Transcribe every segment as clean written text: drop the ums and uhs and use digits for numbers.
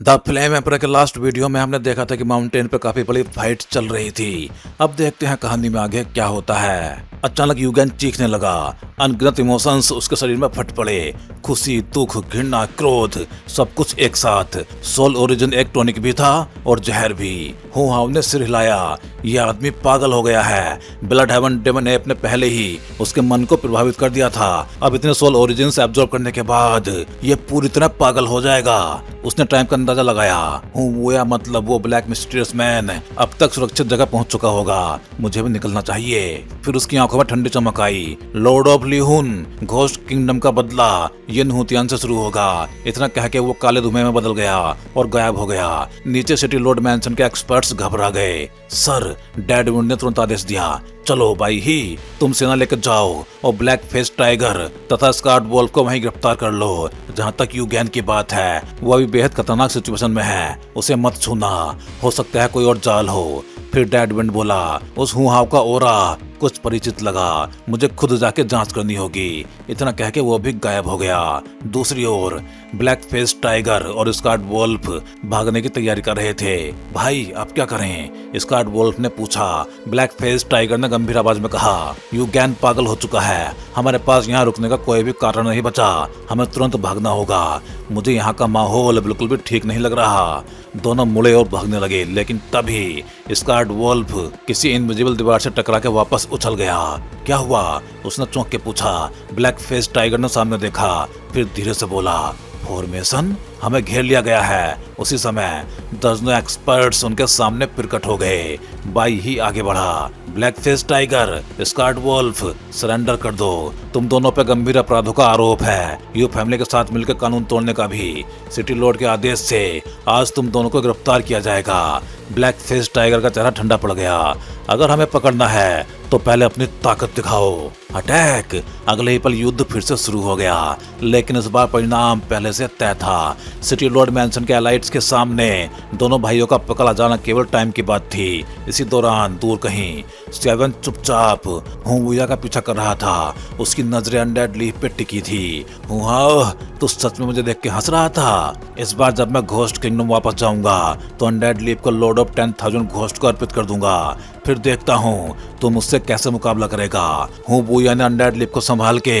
The flame emperor के last video में हमने देखा था कि माउंटेन पे काफी बड़ी फाइट चल रही थी। अब देखते हैं कहानी में आगे क्या होता है। अचानक यूगेन चीखने लगा। अनगिनत इमोशंस उसके शरीर में फट पड़े। खुशी, दुख, घृणा, क्रोध, सब कुछ एक साथ। सोल ओरिजिन एक टॉनिक भी था और जहर भी। हू हाउ ने सिर हिलाया। यह आदमी पागल हो गया है। ब्लड हेवन डेमन एप ने पहले ही उसके मन को प्रभावित कर दिया था। अब इतने सोल ओरिजिन से एब्जॉर्ब करने के बाद ये पूरी तरह पागल हो जाएगा। उसने टाइम का अंदाजा लगाया। वो या मतलब वो ब्लैक मिस्टीरियस मैन अब तक सुरक्षित जगह पहुंच चुका होगा। मुझे भी निकलना चाहिए। फिर उसकी आंखों में ठंडी चमक आई। लॉर्ड ऑफ लिहुन, घोस्ट किंगडम का बदला ये नहुतियान से शुरू होगा। इतना कह के वो काले धुएं में बदल गया और गायब हो गया। नीचे सिटी लॉर्ड मैंशन के एक्सपर्ट्स घबरा गए। सर, डेडविंड ने तुरंत आदेश दिया, चलो भाई ही, तुम सेना लेकर जाओ और ब्लैक फेस टाइगर तथा स्कार्ड वॉल्फ को वहीं गिरफ्तार कर लो। जहाँ तक यूगेन की बात है, वो अभी बेहद खतरनाक सिचुएशन में है। उसे मत छूना, हो सकता है कोई और जाल हो। फिर डेडविंड बोला, उस हुहाव का ओरा कुछ परिचित लगा। मुझे खुद जाके जांच करनी होगी। इतना कह के वो भी गायब हो गया। दूसरी ओर ब्लैक फेस टाइगर और स्कार्ड वोल्फ भागने की तैयारी कर रहे थे। भाई अब क्या करें? स्कार्ड वोल्फ ने पूछा। ब्लैक फेस टाइगर ने गंभीर आवाज में कहा, यूगेन पागल हो चुका है। हमारे पास यहाँ रुकने का कोई भी कारण नहीं बचा। हमें तुरंत भागना होगा। मुझे यहाँ का माहौल बिल्कुल भी ठीक नहीं लग रहा। दोनों मुड़े और भागने लगे, लेकिन तभी स्कार्ड वोल्फ किसी इनविजिबल दीवार से टकरा के वापस उछल गया। क्या हुआ? उसने चौंक के पूछा। ब्लैक फेस टाइगर ने सामने देखा, फिर धीरे से बोला, फॉर्मेशन, हमें घेर लिया गया है। उसी समय दर्जनों एक्सपर्ट्स उनके सामने प्रकट हो गए। बाई ही आगे बढ़ा। Black face tiger, scared wolf, surrender कर दो। तुम दोनों पे गंभीर अपराधों का आरोप है। यू फैमिली के साथ मिलकर कानून तोड़ने का भी। सिटी लॉर्ड के आदेश से आज तुम दोनों को गिरफ्तार किया जाएगा। ब्लैक फेस टाइगर का चेहरा ठंडा पड़ गया। अगर हमें पकड़ना है तो पहले अपनी ताकत दिखाओ। अटैक! अगले ही पल युद्ध फिर से शुरू हो गया, लेकिन इस बार परिणाम पहले से तय था। सिटी लॉर्ड मैंशन के एलाइट्स के सामने दोनों भाइयों का पकड़ा जाना केवल टाइम की बात थी। इसी दौरान दूर कहीं सेवन चुपचाप हुआ का पीछा कर रहा था। उसकी नजरें अनडेड लीफ पे टिकी थी। हुआ, तू सच में मुझे देख के हंस रहा था? इस बार जब मैं घोस्ट किंगडम वापस जाऊंगा तो अनडेड लीफ को लॉर्ड ऑफ 10,000 घोस्ट को अर्पित कर दूंगा। फिर देखता हूँ तुम मुझसे कैसे मुकाबला करेगा। बुया ने अनडेड लीफ को संभाल के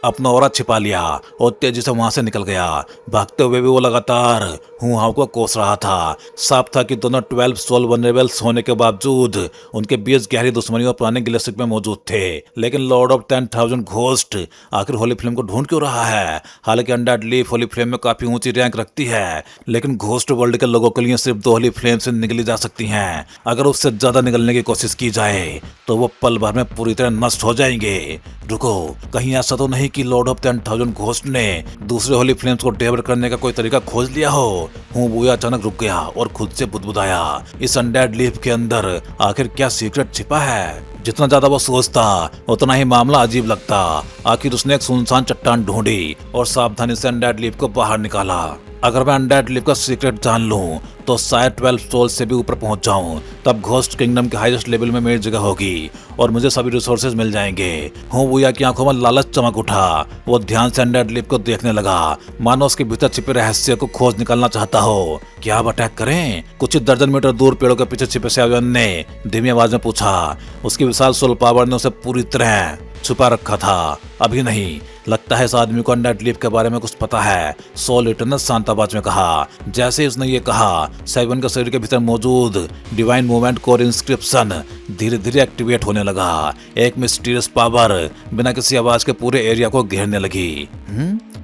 अपना ऑरा छिपा लिया और तेजी से वहां से निकल गया। भागते हुए भी वो लगातार हुआव को कोस रहा था। साफ था कि दोनों 12 सोल वनरेबल्स होने के बावजूद उनके बीच गहरी दुश्मनी और पुराने गिलेसिक में मौजूद थे। लेकिन लॉर्ड ऑफ 10,000 घोस्ट आखिर होली फ्लेम को ढूंढ क्यों रहा है? हालांकि अनडेड लीफ होली फ्लेम में काफी ऊंची रैंक रखती है, लेकिन घोस्ट वर्ल्ड के लोगों के लिए सिर्फ 2 होली फ्लेम से निकली जा सकती हैं। अगर उससे ज्यादा निकलने की कोशिश की जाए तो वो पल भर में पूरी तरह नष्ट हो जाएंगे। रुको, कहीं ऐसा तो नहीं कि लॉर्ड ऑफ 10,000 घोस्ट ने दूसरे होली फ्लेम्स को डेवर करने का कोई तरीका खोज लिया हो? बुया अचानक रुक गया और खुद से बुदबुदाया, इस अनडेड लीफ के अंदर आखिर क्या सीक्रेट छिपा है? जितना ज्यादा वो सोचता उतना ही मामला अजीब लगता। आखिर उसने एक सुनसान चट्टान ढूंढी और सावधानी से अनडेड लीफ को बाहर निकाला। अगर मैं अनडेड लीफ का सीक्रेट जान लूं तो शायद 12 सोल से भी ऊपर पहुंच जाऊं। तब घोस्ट किंगडम के हाईएस्ट लेवल में मेरी जगह होगी और मुझे सभी रिसोर्सेज मिल जाएंगे। बुया की आंखों में लालच चमक उठा। वो ध्यान से अनडेड लीफ को देखने लगा, मानो उसके भीतर छिपे रहस्य को खोज निकालना चाहता हो। क्या अब अटैक करें? कुछ दर्जन मीटर दूर पेड़ों के पीछे छिपे सेवन ने धीमी आवाज में पूछा। उसकी विशाल सोल पावर ने उसे पूरी तरह छुपा रखा था। अभी नहीं, लगता है इस आदमी को अनडेड लीफ के बारे में कुछ पता है। सोल ईटर ने शांत आवाज में कहा। जैसे उसने ये कहा, सेवन के शरीर के भीतर मौजूद डिवाइन मूवमेंट कोर इंस्क्रिप्शन धीरे धीरे एक्टिवेट होने लगा। एक मिस्टीरियस पावर बिना किसी आवाज के पूरे एरिया को घेरने लगी।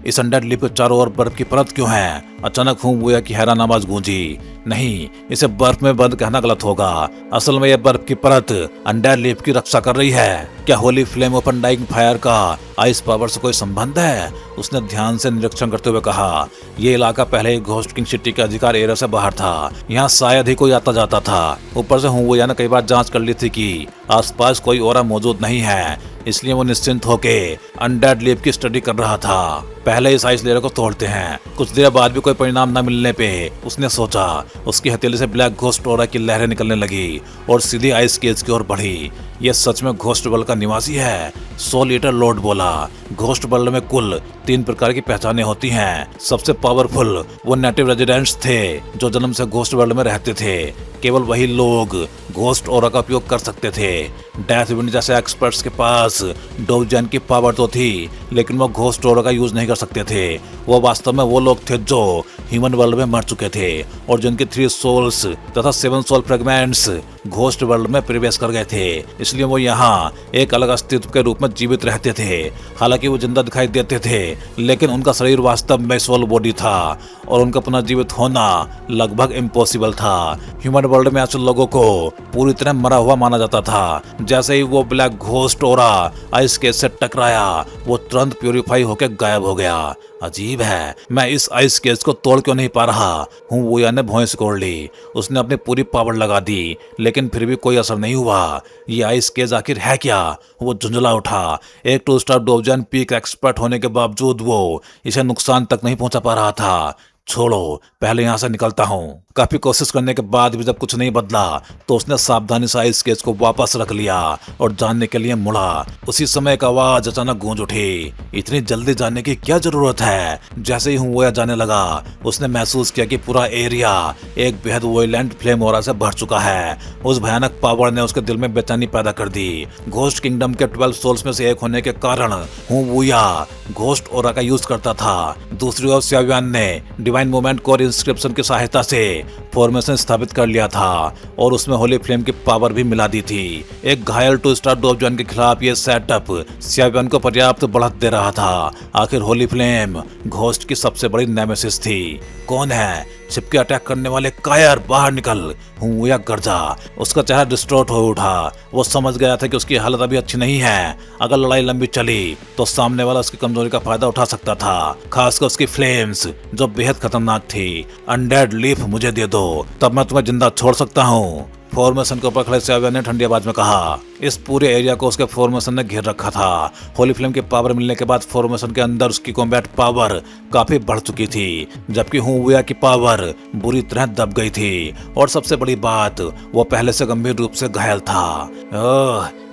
इस अनडेड लीफ के चारों ओर बर्फ की परत क्यों है? अचानक बुया की हैरान आवाज गूंजी। नहीं, इसे बर्फ में बंद कहना गलत होगा। असल में यह बर्फ की परत अनडेड लीफ की रक्षा कर रही है। क्या holy flame open dying fire का आइस पावर से कोई संबंध है? उसने ध्यान से निरीक्षण करते हुए कहा। यह इलाका पहले ही घोस्ट किंग सिटी के अधिकार एरिया से बाहर था। यहाँ शायद ही कोई आता जाता था। ऊपर से बुया ने कई बार जांच कर ली थी कि आसपास कोई ओरा मौजूद नहीं है, इसलिए वो निश्चिंत होके अनडेड लीफ की स्टडी कर रहा था। पहले इस आइस लेयर को तोड़ते हैं। कुछ देर बाद भी कोई परिणाम न मिलने पे उसने सोचा, उसकी हथेली से ब्लैक घोस्ट ऑरा की लहरें निकलने लगी और सीधी आइस केज की ओर बढ़ी। यह सच में घोस्ट वर्ल्ड का निवासी है, सोल ईटर लॉर्ड बोला। घोस्ट वर्ल्ड में कुल 3 प्रकार की पहचानें होती हैं। सबसे पावरफुल वो नेटिव रेजिडेंट्स थे जो जन्म से घोस्ट वर्ल्ड में रहते थे। केवल वही लोग घोस्ट ऑरा का उपयोग कर सकते थे। डेथ विंड जैसे एक्सपर्ट्स के पास डोवजन की पावर तो थी, लेकिन वो घोस्ट ऑरा का यूज नहीं कर सकते थे। वो वास्तव में वो लोग थे जो ह्यूमन वर्ल्ड में मर चुके थे और जिनके 3 सोल्स तथा 7 सोल फ्रेगमेंट्स घोस्ट वर्ल्ड में प्रवेश कर गए थे। इसलिए वो यहाँ एक अलग अस्तित्व के रूप में जीवित रहते थे। हालांकि वो जिंदा दिखाई देते थे, लेकिन उनका शरीर वास्तव में सोल बॉडी था और उनका पुनर्जीवित होना लगभग इम्पॉसिबल था। ह्यूमन वर्ल्ड में ऐसे लोगों को पूरी तरह मरा हुआ माना जाता था। जैसे ही वो black ghost aura ice cage से टकराया, वो तुरंत प्यूरिफाई होकर गायब हो गया। अजीब है, मैं इस आइस केज को तोड़ क्यों नहीं पा रहा हूँ। वोया ने भौं सिकोड़ ली। उसने अपनी पूरी पावर लगा दी, लेकिन फिर भी कोई असर नहीं हुआ। ये आइस केज आखिर है क्या? वो झुंझला उठा। एक 2 स्टार डोवजन पीक एक्सपर्ट होने के बावजूद वो इसे नुकसान तक नहीं पहुंचा पा रहा था। छोड़ो, पहले यहाँ से निकलता हूँ। काफी कोशिश करने के बाद भी जब कुछ नहीं बदला तो उसने सावधानी से आइस केज को वापस रख लिया और जानने के लिए मुड़ा। उसी समय एक आवाज अचानक गूंज उठी। इतनी जल्दी जाने की क्या जरूरत है? जैसे ही हुआ जाने लगा, उसने महसूस किया कि पूरा एरिया एक बेहद वोयलेंट फ्लेम ऑरा से भर चुका है। उस भयानक पावर ने उसके दिल में बेचैनी पैदा कर दी। घोस्ट किंगडम के 12 सोल्स में से एक होने के कारण हुआ घोस्ट ऑरा का यूज करता था। दूसरी ओर xiaoyan ने डिवाइन मूवमेंट कोर इंस्क्रिप्शन की सहायता से फॉर्मेशन स्थापित कर लिया था और उसमें होली फ्लेम की पावर भी मिला दी थी। एक घायल 2 स्टार डोवजन के खिलाफ ये सेटअप xiaoyan को पर्याप्त बढ़त दे रहा था। आखिर होली फ्लेम घोस्ट की सबसे बड़ी नेमेसिस थी। कौन है? छिपके अटैक करने वाले कायर, बाहर निकल। हुआ गर्जा। उसका चेहरा डिस्टॉर्ट हो उठा। वो समझ गया था कि उसकी हालत अभी अच्छी नहीं है। अगर लड़ाई लंबी चली तो सामने वाला उसकी कमजोरी का फायदा उठा सकता था, खासकर उसकी फ्लेम्स जो बेहद खतरनाक थी। अनडेड लीफ मुझे दे दो, तब मैं तुम्हें जिंदा छोड़ सकता हूँ। फॉर्मेशन के ऊपर खड़े xiaoyan ने ठंडी आवाज में कहा। इस पूरे एरिया को उसके फॉर्मेशन ने घेर रखा था। होली फ्लेम की पावर मिलने के बाद फॉर्मेशन के अंदर उसकी कॉम्बैट पावर काफी बढ़ चुकी थी, जबकि हुआ की पावर बुरी तरह दब गई थी। और सबसे बड़ी बात, वो पहले से गंभीर रूप से घायल था।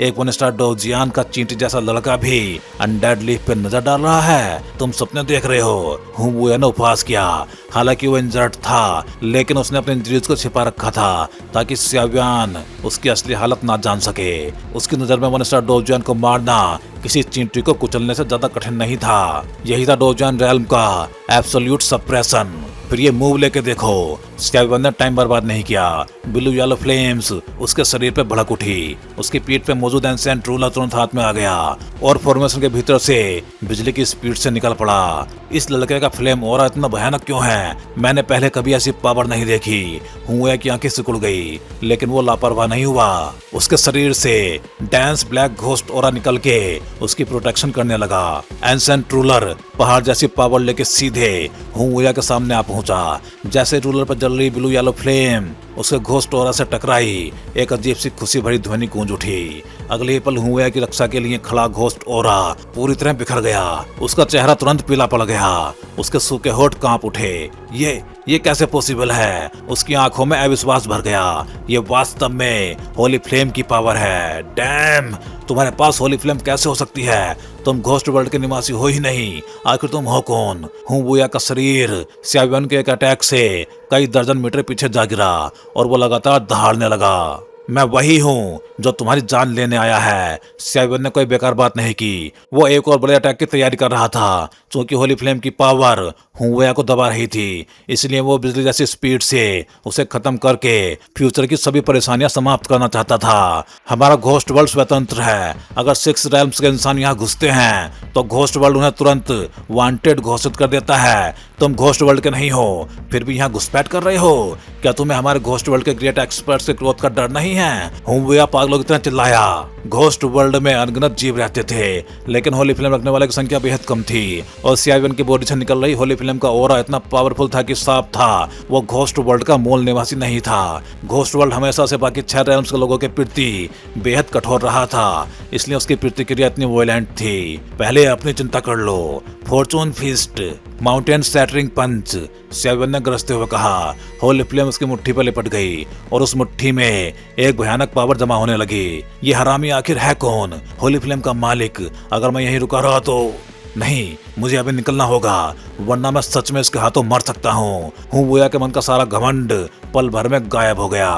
एक 1 स्टार डोवजियन का चींटी जैसा लड़का भी अनडेड लीफ पे नजर डाल रहा है। तुम सपने देख रहे हो? हुआ ने उपहास किया। हालांकि वो इंजर्ड था, लेकिन उसने अपने इंजरीज को छिपा रखा था ताकि xiaoyan उसकी असली हालत ना जान सके। उसकी नजर में 1 स्टार डोवजन को मारना किसी चींटी को कुचलने से ज्यादा कठिन नहीं था। यही था डोवजन रेल्म का एब्सोल्यूट सप्रेशन। फिर ये मूव लेके देखो। xiaoyan ने टाइम बर्बाद नहीं किया। ब्लू येलो फ्लेम्स उसके शरीर पे भड़क उठी। उसकी पीठ पे मौजूद एंसेंट रूलर तुरंत हाथ में आ गया और फॉर्मेशन के भीतर से बिजली की स्पीड से निकल पड़ा। इस लड़के का फ्लेम ऑरा इतना भयानक क्यों है? मैंने पहले कभी ऐसी पावर नहीं देखी। हुआ की आंखें सिकुड़ गई, लेकिन वो लापरवाह नहीं हुआ। उसके शरीर से डेंस ब्लैक घोस्ट ऑरा निकल के उसकी प्रोटेक्शन करने लगा। एंसेंट रूलर पहाड़ जैसी पावर लेके सीधे हुआ के सामने आ पहुंचा। जैसे रूलर पर जल रही ब्लू येलो फ्लेम उसके घोस्ट ऑरा से टकराई, एक अजीब सी खुशी भरी ध्वनि गूंज उठी। अगले पल हुआ की रक्षा के लिए खड़ा घोस्ट ऑरा पूरी तरह बिखर गया। उसका चेहरा तुरंत पीला पड़ गया। उसके सूखे होठ कांप उठे। ये कैसे पॉसिबल है? उसकी आंखों में अविश्वास भर गया। ये वास्तव में होली फ्लेम की पावर है। डैम, तुम्हारे पास होली फ्लेम कैसे हो सकती है? तुम घोस्ट वर्ल्ड के निवासी हो ही नहीं। आखिर तुम हो कौन? हुआ का शरीर xiaoyan के एक अटैक से कई दर्जन मीटर पीछे जा गिरा और वो लगातार दहाड़ने लगा। मैं वही हूँ जो तुम्हारी जान लेने आया है। xiaoyan ने कोई बेकार बात नहीं की। वो एक और बड़े अटैक की तैयारी कर रहा था। क्योंकि होली फ्लेम की पावर हुआ को दबा रही थी, इसलिए वो बिजली जैसी स्पीड से उसे खत्म करके फ्यूचर की सभी परेशानियां समाप्त करना चाहता था। हमारा घोस्ट वर्ल्ड स्वतंत्र है। अगर 6 रेल्म्स के इंसान यहाँ घुसते हैं तो घोस्ट वर्ल्ड उन्हें तुरंत वांटेड घोषित कर देता है। तुम घोस्ट वर्ल्ड के नहीं हो, फिर भी यहाँ घुसपैठ कर रहे हो। क्या तुम्हें हमारे घोस्ट वर्ल्ड के ग्रेट एक्सपर्ट्स के क्रोध का डर नहीं है? हुआ पागलों की तरह चिल्लाया। घोस्ट वर्ल्ड में अनगिनत जीव रहते थे, लेकिन होली फ्लेम रखने वाले की संख्या बेहद कम थी और CI1 की बॉडी से निकल रही होली फ्लेम का ऑरा इतना पावरफुल था कि साफ था वो घोस्ट वर्ल्ड का मूल निवासी नहीं था। घोस्ट वर्ल्ड हमेशा से बाकी 6 रेल्म्स के लोगों के प्रति बेहद कठोर रहा था, इसलिए उसकी प्रतिक्रिया इतनी वॉयलेंट थी। पहले अपनी चिंता कर लो। फॉर्चून फीस्ट, माउंटेन सैटरिंग पंच, CI1 ने गरजते हुए कहा। होली फ्लेम उसकी मुट्ठी पर लिपट गई और उस मुट्ठी में एक भयानक पावर जमा होने लगी। ये हरामी आखिर है कौन? होली फ्लेम का मालिक? अगर मैं यहीं रुका रहा तो नहीं, मुझे अभी निकलना होगा, वरना मैं सच में इसके हाथों मर सकता हूँ। वोया के मन का सारा घमंड पल भर में गायब हो गया।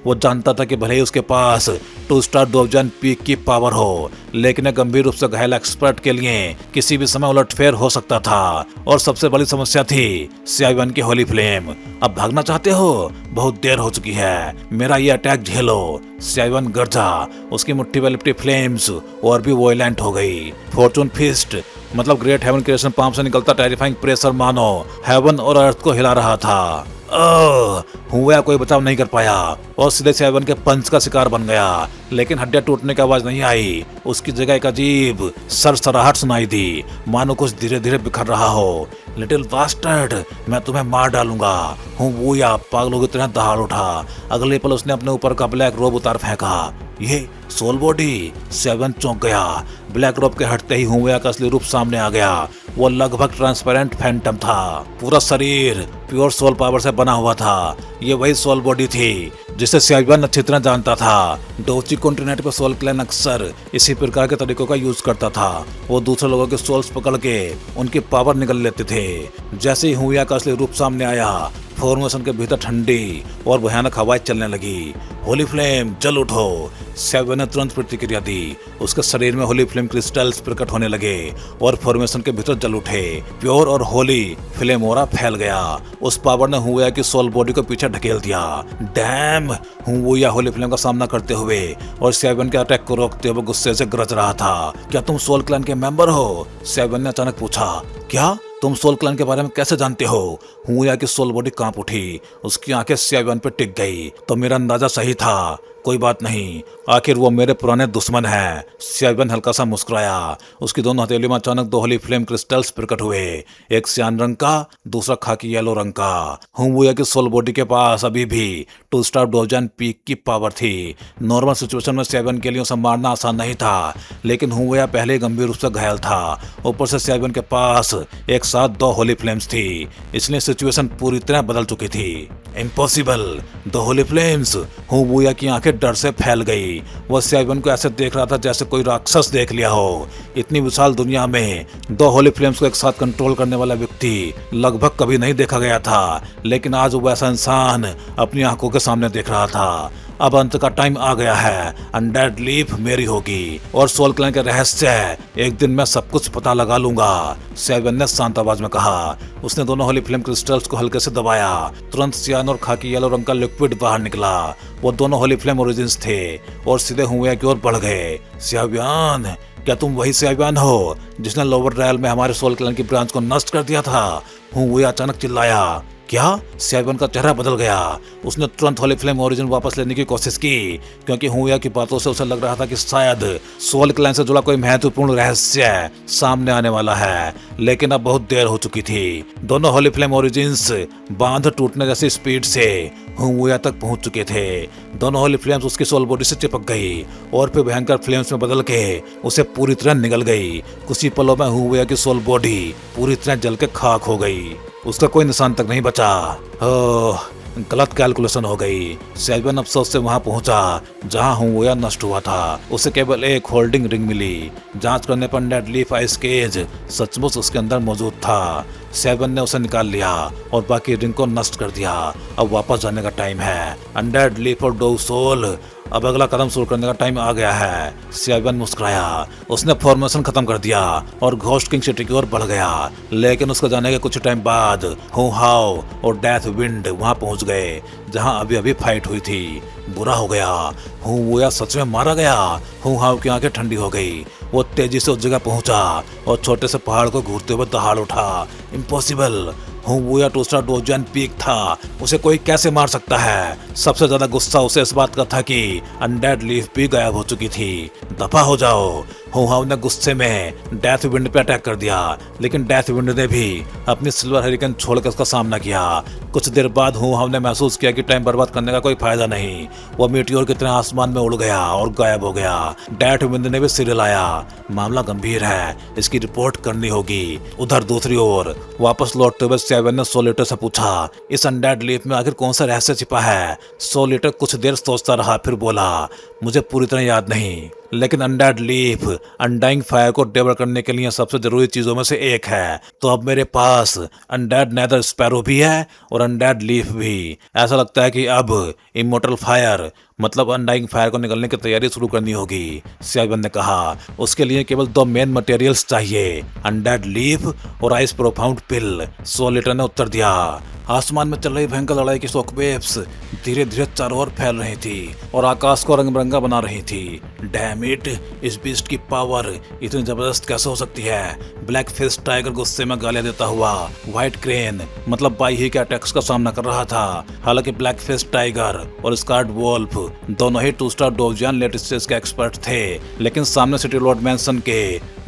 वो जानता था कि भले ही उसके पास 2 स्टार डोवजन पीक की पावर हो, लेकिन गंभीर रूप से घायल एक्सपर्ट के लिए किसी भी समय उलटफेर हो सकता था। और सबसे बड़ी समस्या थी CI1 की होली फ्लेम। अब भागना चाहते हो? बहुत देर हो चुकी है, मेरा ये अटैक झेलो। CI1 गरजा। उसकी मुट्ठी में लिपटी फ्लेम्स और भी वॉयलेंट हो गई। फॉर्चून फिस्ट मतलब ग्रेट हेवन क्रिएशन पाम से निकलता टेरिफाइंग प्रेशर मानो हेवन और अर्थ को हिला रहा था। हुआ कोई बचाव नहीं कर पाया और सीधे CI1 के पंच का शिकार बन गया, लेकिन हड्डियां टूटने की आवाज नहीं आई। उसकी जगह एक अजीब सरसराहट सुनाई दी, मानो कुछ धीरे धीरे बिखर रहा हो। लिटिल बास्टर्ड, मैं तुम्हें मार डालूंगा। वो या पागलों की तरह दहाड़ उठा। अगले पल उसने अपने ऊपर का ब्लैक रोब उतार फेंका। ये सोल बॉडी? CI1 चौंक गया। ब्लैक रोब के हटते ही हुआ का असली रूप सामने आ गया। वो लगभग ट्रांसपेरेंट फैंटम था। पूरा शरीर प्योर सोल पावर से बना हुआ था। ये वही सोल बॉडी थी जिसे CI1 अच्छी तरह जानता था। डोची कॉन्टिनेंट पे सोल क्लैन अक्सर इसी प्रकार के तरीकों का यूज करता था। वो दूसरे लोगों के सोल्स पकड़ के उनकी पावर निकल लेते थे। जैसे ही हुआ का असली रूप सामने आया, फॉर्मेशन के भीतर ठंडी और भयानक हवाएं चलने लगी। होली फ्लेम जल उठो। CI1 ने तुरंत प्रतिक्रिया दी। उसके शरीर में होली फ्लेम क्रिस्टल्स प्रकट होने लगे और फॉर्मेशन के भीतर जल उठे। प्योर और होली फ्लेम ओरा फैल गया। उस पावर ने हुआ की सोल बॉडी को पीछे ढकेल दिया। डैम! हुआ होली फ्लेम का सामना करते हुए और CI1 के अटैक को रोकते हुए गुस्से से गरज रहा था। क्या तुम सोल क्लैन के मेंबर हो? CI1 ने अचानक पूछा। क्या? तुम सोल क्लैन के बारे में कैसे जानते हो? हुआ की सोल बॉडी कांप उठी। उसकी आंखें CI1 पे टिक गई। तो मेरा अंदाजा सही था। कोई बात नहीं, आखिर वो मेरे पुराने दुश्मन हैं। CI1 हल्का सा मुस्कुराया। उसकी दोनों हथेलियों में अचानक 2 होली फ्लेम क्रिस्टल्स प्रकट हुए, एक सियान रंग का, दूसरा खाकी येलो रंग का। हुआ की सोल बॉडी के पास अभी भी 2 स्टार डोवजन पीक की पावर थी। नॉर्मल सिचुएशन में CI1 के लिए उसे मारना आसान नहीं था, लेकिन हुआ पहले ही गंभीर रूप से घायल था। ऊपर से CI1 के पास एक साथ 2 होली फ्लेम्स थी, इसलिए सिचुएशन पूरी तरह बदल चुकी थी। इम्पॉसिबल! 2 होली फ्लेम्स! हुआ की आंखें डर से फैल गई। वह CI1 को ऐसे देख रहा था जैसे कोई राक्षस देख लिया हो। इतनी विशाल दुनिया में 2 होली फ्लेम्स को एक साथ कंट्रोल करने वाला व्यक्ति लगभग कभी नहीं देखा गया था, लेकिन आज वो ऐसा इंसान अपनी आंखों के सामने देख रहा था। अब अंत का टाइम आ गया है। अनडेड लीफ मेरी होगी और सोल क्लैन के रहस्य एक दिन मैं सब कुछ पता लगा लूंगा, CI1 ने शांत आवाज में कहा। उसने दोनों होली फ्लेम क्रिस्टल्स को हल्के से दबाया। तुरंत सियान और खाकी येलो रंग का लिक्विड बाहर निकला। वो दोनों होली फ्लेम ओरिजिन्स थे और सीधे हुए की ओर बढ़ गए। CI1, क्या तुम वही CI1 हो जिसने लोअर ट्रायल में हमारे सोल क्लैन की ब्रांच को नष्ट कर दिया था? हुआ अचानक चिल्लाया। क्या? CI1 का चेहरा बदल गया। उसने तुरंत होली फ्लेम ओरिजिन वापस लेने की कोशिश की, क्योंकि हुआ की बातों से उसे लग रहा था कि शायद सोल क्लैन से जुड़ा कोई महत्वपूर्ण रहस्य सामने आने वाला है। लेकिन अब बहुत देर हो चुकी थी। दोनों होली फ्लेम ओरिजिन्स बांध टूटने जैसी स्पीड से हुआ तक पहुंच चुके थे। दोनों होली फ्लेम्स उसकी सोल बॉडी से चिपक गई और फिर भयंकर फ्लेम्स में बदल के उसे पूरी तरह निगल गई। कुछ ही पलों में हुआ की सोल बॉडी पूरी तरह जल के खाक हो गई। उसका कोई निशान तक नहीं बचा। गलत कैलकुलेशन हो गई। CI1 अफसोस से वहां पहुंचा जहां हुआ नष्ट हुआ था। उसे केवल एक होल्डिंग रिंग मिली। जांच करने पर डेड लीफ आइस केज सचमुच उसके अंदर मौजूद था। CI1 ने उसे निकाल लिया और बाकी रिंग को नष्ट कर दिया। अब वापस जाने का टाइम है। अनडेड लीफ और डो सोल, अब अगला कदम शुरू करने का टाइम आ गया है। CI1 मुस्कुराया। उसने फॉर्मेशन खत्म कर दिया और घोस्ट किंग सिटी की ओर बढ़ गया। लेकिन उसके जाने के कुछ टाइम बाद हु हाओ और डेथ विंड वहां पहुंच गए जहां अभी अभी फाइट हुई थी। बुरा हो गया। हुआ सच में मारा गया। हु हाओ की आंखें ठंडी हो गई। वो तेजी से उस जगह पहुंचा और छोटे से पहाड़ को घूरते हुए दहाड़ उठा। इम्पॉसिबल! वो या दूसरा डोजियन पीक था, उसे कोई कैसे मार सकता है। सबसे ज्यादा गुस्सा उसे इस बात का था कि अनडेड लीफ भी गायब हो चुकी थी। दफा हो जाओ। हुहाव ने गुस्से में डेथ विंड पे अटैक कर दिया, लेकिन डेथ विंड ने भी अपनी सिल्वर हरिकेन छोड़कर उसका सामना किया। कुछ देर बाद हुहाव ने महसूस किया कि टाइम बर्बाद करने का कोई फायदा नहीं। वो मीटियोर की तरह आसमान में उड़ गया और गायब हो गया। डेथ विंड ने भी सिर हिलाया। मामला गंभीर है, इसकी रिपोर्ट करनी होगी। उधर दूसरी ओर वापस लौटते हुए सेवन ने सोलिटर से पूछा, इस अनडेड लीफ में आखिर कौन सा रहस्य छिपा है। सोलिटर कुछ देर सोचता रहा, फिर बोला, मुझे पूरी तरह याद नहीं, लेकिन अनडेड लीफ अनडाइंग फायर को डेवलप करने के लिए सबसे जरूरी चीजों में से एक है। तो अब मेरे पास अनडेड नेदर स्पैरो भी है और अनडेड लीफ भी। ऐसा लगता है कि अब इमोर्टल फायर मतलब अनडाइंग फायर को निकलने की तैयारी शुरू करनी होगी। सेवन ने कहा, उसके लिए केवल 2 मेन मटेरियल्स चाहिए, अनडेड लीफ और आइस प्रोफाउंड पिल। सोलिटर ने उत्तर दिया। आसमान में चल रही भयंकर लड़ाई की शॉकवेव्स धीरे धीरे चारों ओर फैल रही थी और आकाश को रंग बिरंगा बना रही थी। डैम इट, इस बीस्ट की पावर इतनी जबरदस्त कैसे हो सकती है। ब्लैक फेस टाइगर गुस्से में गालियां देता हुआ व्हाइट क्रेन मतलब बाई के अटैक्स का सामना कर रहा था। हालांकि ब्लैक फेस टाइगर और स्कार्ड वोल्फ दोनों ही 2 स्टार डोजियन लेटेस्ट स्टेज के एक्सपर्ट थे, लेकिन सामने सिटी लॉर्ड मैंसन के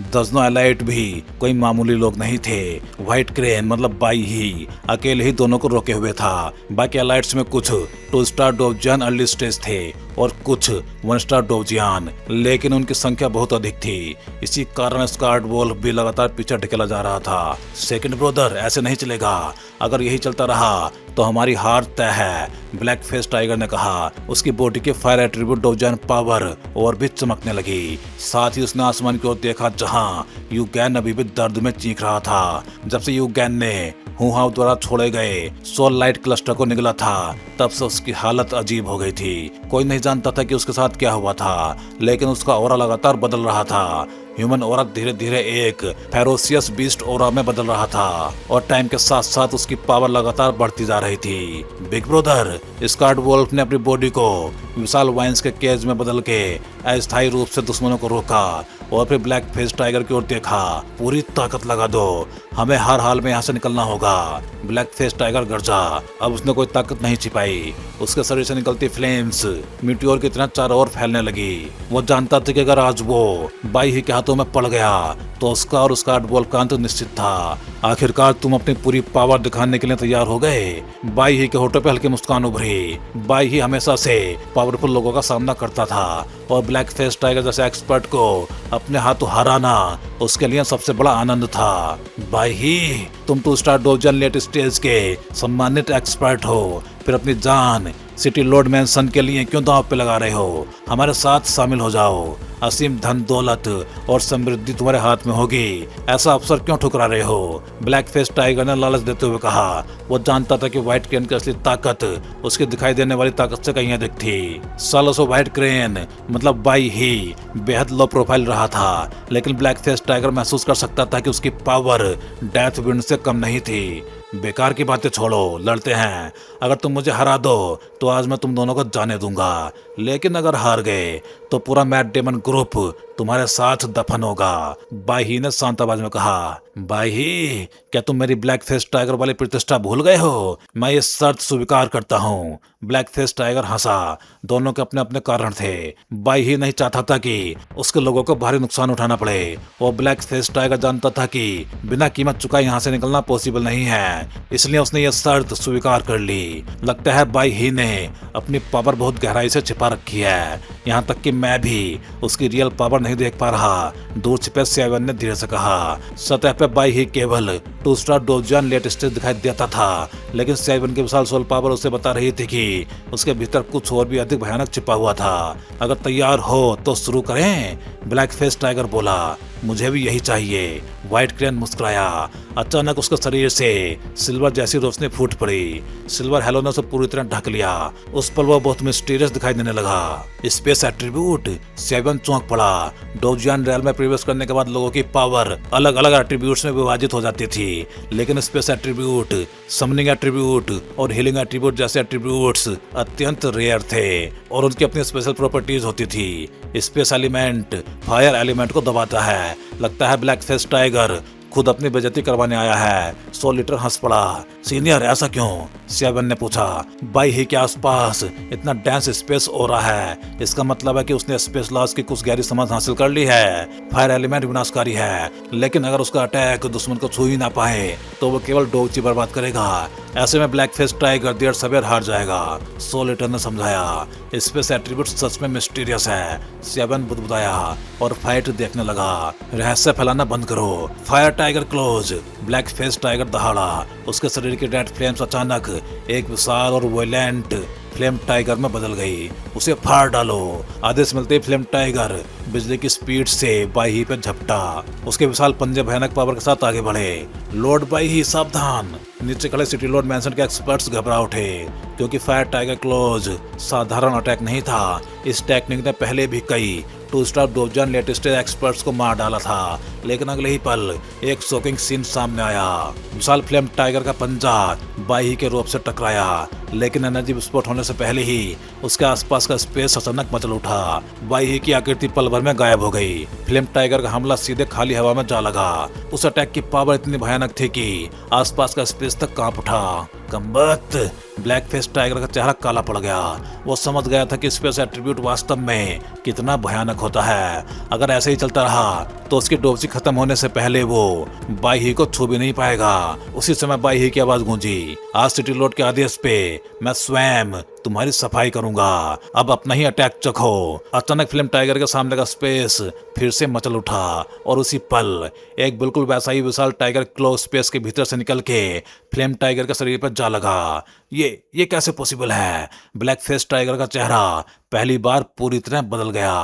दर्जनों एलाइट भी कोई मामूली लोग नहीं थे। व्हाइट क्रेन मतलब बाई ही अकेले ही दोनों को रोके हुए था। बाकी एलाइट्स में कुछ 2 स्टार डोजियन अर्ली स्टेज थे और कुछ 1 स्टार डोजियन, लेकिन उनकी संख्या बहुत अधिक थी। इसी कारण स्कार्ड वोल्फ भी लगातार पीछे ढकेला जा रहा था। सेकंड ब्रदर, ऐसे नहीं चलेगा। अगर यही चलता रहा तो हमारी हार तय है, ब्लैक फेस टाइगर ने कहा। उसकी बॉडी के फायर एट्रीब्यूट डोजियन पावर और भी चमकने लगी। साथ ही उसने आसमान की ओर देखा जहां यूगैन अभी भी दर्द में चीख रहा था। जब से यूगैन ने हुहाव द्वारा छोड़े गए सोल लाइट क्लस्टर को निगला था, तब से उसकी हालत अजीब हो गई थी। कोई नहीं जानता था कि उसके साथ क्या हुआ था, लेकिन उसका ऑरा लगातार बदल रहा था। ह्यूमन ऑरा धीरे धीरे एक फेरोसियस बीस्ट ऑरा में बदल रहा था और टाइम के साथ साथ उसकी पावर लगातार बढ़ती जा रही थी। बिग ब्रदर, स्कार्ड वोल्फ ने अपनी बॉडी को विशाल वाइन्स के केज में बदल के अस्थायी रूप से दुश्मनों को रोका और फिर ब्लैक फेस टाइगर की ओर देखा। पूरी ताकत लगा दो, हमें हर हाल में यहाँ से निकलना होगा। ब्लैक फेस टाइगर गरजा। अब उसने कोई ताकत नहीं छिपाई। उसके शरीर से निकलती फ्लेम्स मीटियोर की तरह चारों ओर फैलने लगी। वो जानता था कि अगर आज वो बाई ही के हाथों में पड़ गया तो उसका और स्कार्ड वोल्फ का अंत निश्चित था। आखिरकार तुम अपनी पूरी पावर दिखाने के लिए तैयार हो गए। बाई ही के होठों पे हल्की मुस्कान उभरी। बाई ही हमेशा से पावरफुल लोगों का सामना करता था और ब्लैक फेस टाइगर जैसे एक्सपर्ट को अपने हाथों हराना उसके लिए सबसे बड़ा आनंद था। बाई ही, तुम 2 स्टार डोजियन लेट स्टेज के सम्मानित एक्सपर्ट हो, फिर अपनी जान सिटी लॉर्ड मैंसन के लिए क्यों दांव पे लगा रहे हो। हमारे साथ शामिल हो जाओ। असीम धन दौलत और समृद्धि तुम्हारे हाथ में होगी। ऐसा अवसर क्यों ठुकरा रहे हो। ब्लैक फेस टाइगर ने लालच देते हुए कहा। वो जानता था कि व्हाइट क्रेन की असली ताकत उसकी दिखाई देने वाली ताकत से कहीं अधिक थी। सालों से व्हाइट क्रेन मतलब बाई ही बेहद लो प्रोफाइल रहा था, लेकिन ब्लैक फेस टाइगर महसूस कर सकता था कि उसकी पावर डेथ विंड से कम नहीं थी। बेकार की बातें छोड़ो, लड़ते हैं। अगर तुम मुझे हरा दो तो आज मैं तुम दोनों को जाने दूंगा, लेकिन अगर हार गए तो पूरा मैट डेमन ग्रुप तुम्हारे साथ दफन होगा। बाई ने शांत आवाज में कहा। बाई, क्या तुम मेरी ब्लैक फेस टाइगर वाली प्रतिष्ठा भूल गए हो। मैं ये शर्त स्वीकार करता हूँ। ब्लैक फेस टाइगर हंसा। दोनों के अपने अपने कारण थे। बाई नहीं चाहता था कि उसके लोगों को भारी नुकसान उठाना पड़े और ब्लैक फेस टाइगर जानता था कि बिना कीमत चुकाए यहाँ से निकलना पॉसिबल नहीं है, इसलिए उसने ये शर्त स्वीकार कर ली। लगता है बाई ही ने अपनी पावर बहुत गहराई से छिपा रखी है, यहाँ तक कि मैं भी उसकी रियल पावर नहीं देख पा रहा। दूर छिपे सेवन ने धीरे से कहा। सतह पे बाई ही केवल 2 स्टार डोजियन लेट स्टेज दिखाई देता था, लेकिन सेवन की विशाल सोल पावर उसे बता रही थी कि उसके भीतर कुछ और भी अधिक भयानक छिपा हुआ था। अगर तैयार हो तो शुरू करें, ब्लैक फेस टाइगर बोला। मुझे भी यही चाहिए। व्हाइट क्रेन मुस्कुराया। अचानक उसके शरीर से सिल्वर जैसी रोशनी फूट पड़ी। सिल्वर हेलो ने उसे पूरी तरह ढक लिया। उस पर वो बहुत मिस्टीरियस दिखाई देने लगा। Space attribute. सेवन चौंक पड़ा। डोजियन रेल में प्रवेश करने के बाद लोगों की पावर अलग अलग एट्रीब्यूट्स में विभाजित हो जाती थी, लेकिन स्पेस एट्रीब्यूट, समनिंग एट्रीब्यूट और हीलिंग एट्रीब्यूट जैसे एट्रीब्यूट्स अत्यंत रेयर थे और उनकी अपनी स्पेशल प्रॉपर्टीज होती थी। स्पेस एलिमेंट फायर एलिमेंट को दबाता है। लगता है ब्लैक फेस टाइगर खुद अपनी बेइज्जती करवाने आया है। सोलिटर हंस पड़ा। सीनियर ऐसा क्यों? सेवन ने पूछा। बाई ही के आसपास इतना डेंस स्पेस हो रहा है, इसका मतलब है कि उसने स्पेस लॉज की कुछ गहरी समझ हासिल कर ली है। फायर एलिमेंट विनाशकारी है, लेकिन अगर उसका अटैक दुश्मन को छू ही ना पाए तो वो केवल डोगची बर्बाद करेगा। ऐसे में ब्लैक फेस टाइगर देर सवेर हार जाएगा। सोलिटर ने समझाया। स्पेस एट्रीब्यूट सच में मिस्टीरियस है। सेवन बुदबुदाया और फाइट देखने लगा। रहस्य फैलाना बंद करो। Fire tiger close. Black face tiger दहाड़ा। उसके शरीर की रेड फ्लेम्स अचानक एक विशाल और वायलेंट फ्लेम टाइगर में बदल गई। उसे फाड़ डालो। आदेश मिलते ही फ्लेम टाइगर बिजली की स्पीड से बाई पे झपटा। उसके विशाल पंजे भयानक पावर के साथ आगे बढ़े। लॉर्ड बाई सावधान। नीचे खड़े सिटी लॉर्ड मैंसन के एक्सपर्ट्स घबरा उठे, क्योंकि फायर टाइगर क्लोज साधारण अटैक नहीं था। इस टेक्निक ने पहले भी कई 2 स्टार डोजन लेटेस्ट एक्सपर्ट्स को मार डाला था, लेकिन अगले ही पल एक शॉकिंग सीन सामने आया। विशाल फ्लेम टाइगर का पंजा बाई के रोप से टकराया, लेकिन एनर्जी विस्फोट होने से पहले ही उसके आसपास का स्पेस अचानक मचल उठा। बाई की आकृति पल भर में गायब हो गई। फ्लेम टाइगर का हमला सीधे खाली हवा में जा लगा। उस अटैक की पावर इतनी भयानक थी कि आसपास का स्पेस तक कांप उठा। कम्बत। ब्लैक फेस टाइगर का चेहरा काला पड़ गया। वो समझ गया था कि स्पेस एट्रीब्यूट वास्तव में कितना भयानक होता है। अगर ऐसे ही चलता रहा तो उसकी डोबसी खत्म होने से पहले वो बाई ही को छू भी नहीं पाएगा। उसी समय बाई ही की आवाज गूंजी। आज सिटी लॉर्ड के आदेश पे मैं स्वयं तुम्हारी सफाई करूंगा। अब अपना ही अटैक चखो। अचानक फ्लेम टाइगर के सामने का स्पेस फिर से मचल उठा और उसी पल एक बिल्कुल वैसा ही विशाल टाइगर क्लो स्पेस के भीतर से निकल के फ्लेम टाइगर के शरीर पर जा लगा। ये कैसे पॉसिबल है? ब्लैक फेस टाइगर का चेहरा पहली बार पूरी तरह बदल गया।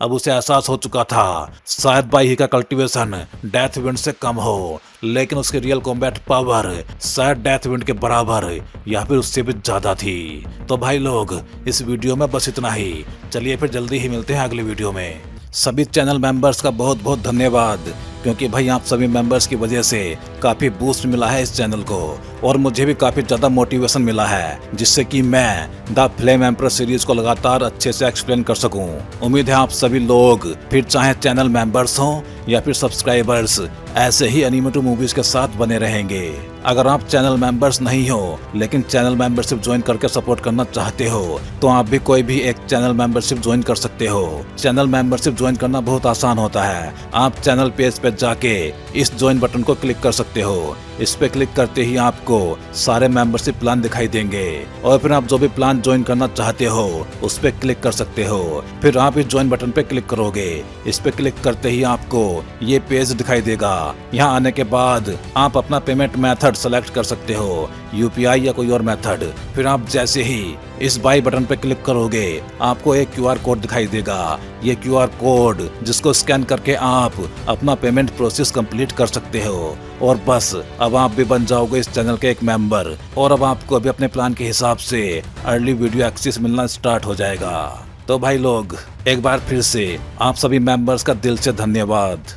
अब उसे एहसास हो चुका था शायद बाई ही का कल्टीवेशन डेथ विंड से कम हो, लेकिन उसकी रियल कॉम्बैट पावर शायद डेथ विंड के बराबर या फिर उससे भी ज्यादा थी। तो भाई लोग, इस वीडियो में बस इतना ही। चलिए फिर जल्दी ही मिलते हैं अगले वीडियो में। सभी चैनल मेंबर्स का बहुत बहुत धन्यवाद, क्योंकि भाई आप सभी मेंबर्स की वजह से काफी बूस्ट मिला है इस चैनल को, और मुझे भी काफी ज्यादा मोटिवेशन मिला है, जिससे कि मैं द फ्लेम एम्परर सीरीज को लगातार अच्छे से एक्सप्लेन कर सकूं। उम्मीद है आप सभी लोग, फिर चाहे चैनल मेंबर्स हों या फिर सब्सक्राइबर्स, ऐसे ही एनिमेटेड मूवीज के साथ बने रहेंगे। अगर आप चैनल मेंबर्स नहीं हो लेकिन चैनल मेंबरशिप ज्वाइन करके सपोर्ट करना चाहते हो, तो आप भी कोई भी एक चैनल मेंबरशिप ज्वाइन कर सकते हो। चैनल मेंबरशिप ज्वाइन करना बहुत आसान होता है। आप चैनल पेज पे जाके इस ज्वाइन बटन को क्लिक कर सकते हो। इस पे क्लिक करते ही आपको सारे मेंबरशिप प्लान दिखाई देंगे, और फिर आप जो भी प्लान ज्वाइन करना चाहते हो उस पे क्लिक कर सकते हो। फिर आप इस ज्वाइन बटन पे क्लिक करोगे। इस पे क्लिक करते ही आपको ये पेज दिखाई देगा। यहाँ आने के बाद आप अपना पेमेंट मेथड सेलेक्ट कर सकते हो, यूपीआई या कोई और मेथड। फिर आप जैसे ही इस बाई बटन पे क्लिक करोगे, आपको एक क्यूआर कोड दिखाई देगा। ये क्यूआर कोड जिसको स्कैन करके आप अपना पेमेंट प्रोसेस कंप्लीट कर सकते हो, और बस अब आप भी बन जाओगे इस चैनल के एक मेंबर, और अब आपको अभी अपने प्लान के हिसाब से अर्ली वीडियो एक्सेस मिलना स्टार्ट हो जाएगा। तो भाई लोग, एक बार फिर से आप सभी मेंबर्स का दिल से धन्यवाद।